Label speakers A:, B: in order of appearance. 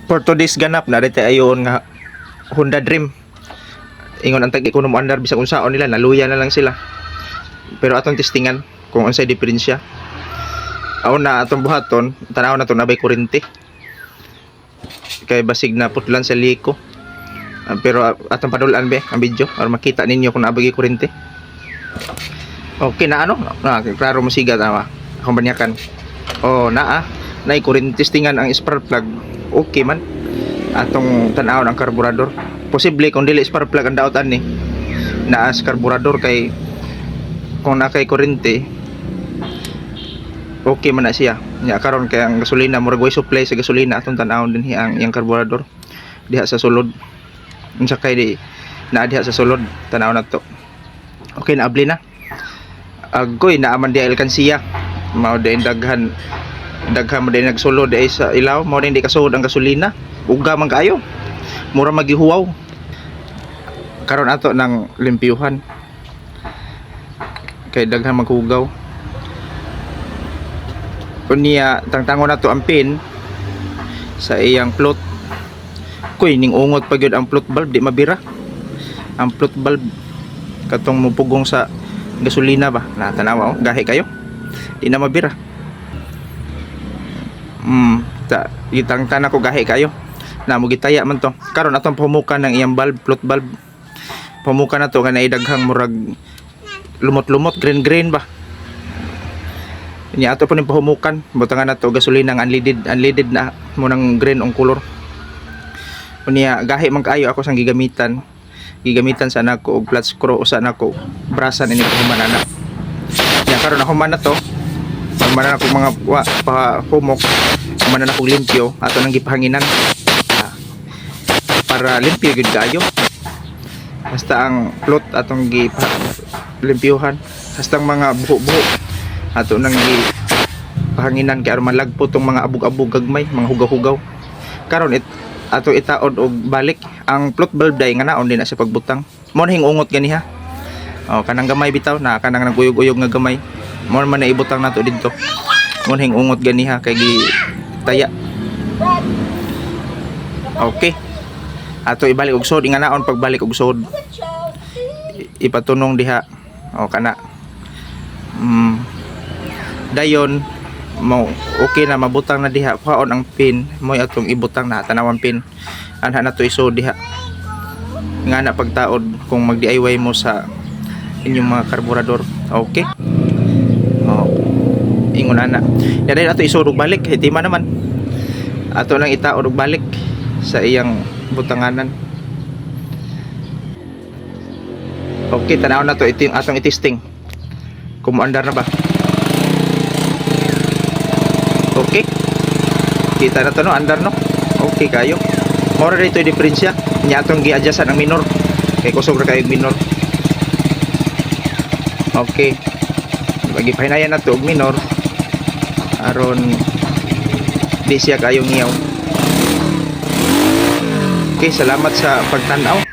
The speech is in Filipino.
A: For today's ganap na dito ayon nga Honda Dream. Ingon ang tag-iko mo andar bisag unsaon nila naluya na lang sila. Pero atong testingan kung unsay diferensya. Aw na atong buhaton, tanaw na to nabay kuryente. Kay basig na putlan sa liko. Pero atong padulan be ang video para makita ninyo kung nabay kuryente. Okay na ano? Na klaro mo siga tama. Akong banyakan. Oh, naa nay kuryente testingan ang spark plug. Okay man. Atong tanaw ang karburador. Posible kung dili spark plug ang daotan ni naa sa karburador kay kung nakay kuryente okay man na siya nya karon kay ang gasolina murag way supply sa gasolina atong tan-awon dinhi ang iyang karburador diha sa sulod unsa kay di naa diha sa sulod tan-aw na to okay na abli na agoy naaman di alkansiya mao din daghan mo din nagsulod ay sa ilaw mao din di kasuod ang gasolina uga man kaayo mura magihuwaw karon ato ng limpyuhan kay daghan maghugaw unya tangtangon nato ang pin sa iyang float kuy ning ungot pa gyud ang float valve di mabira ang float valve katong mupugong sa gasolina ba natanawa gahi kayo di na mabira itangtan ako gahi kayo na mo gitaya man to karon atong pumukan ng iyang valve float valve pumukan na to kanay daghang murag lumot-lumot green ba niya ato po ning pahumukan butangan na to gasolina ng unleaded na mo ng green ang color unya gahi man kaayo ako sang gigamitan sana ko og flat screw usa na ko brasan ini pahuman na nya karon ako man na to man na ko mga pahumok man na ko limpyo ato nang gipahanginan para limpyo gud kayo basta ang float atong limpyuhan basta ang mga buho-buho ato nang pahanginan kay aron malagpo tong mga abog-abog gagmay mga hugaw-hugaw karon ato itaod og balik ang float valve day nga naon din na sa pagbutang mo na hingungot ganiha kanang gamay bitaw na kanang naguyog-uyog nga gamay mo man na ibutang nato didto mo na hingungot ganiha kay gitaya okay ato ibalik og sod nga naon pagbalik og sod ipatunong diha kana dayon mo okay na mabutang na diha paon ang pin mo atong ibutang na tanawang pin anha na to isod diha nga na pagtaod kung mag DIY mo sa inyong mga karburador okay ingon ana dahil ato isod og balik hitima naman ato nang itaod og balik sa iyang butanganan okay tanaw na to ito yung atong itesting kung maandar na ba okay kita na to no andar no okay kayo mora dito yung diferensya niya atong gi-adjustan ang minor kay kusog ra kayo minor okay magipahinayan na to og minor aron di siya kayong ngiyaw okay salamat sa pagtanaw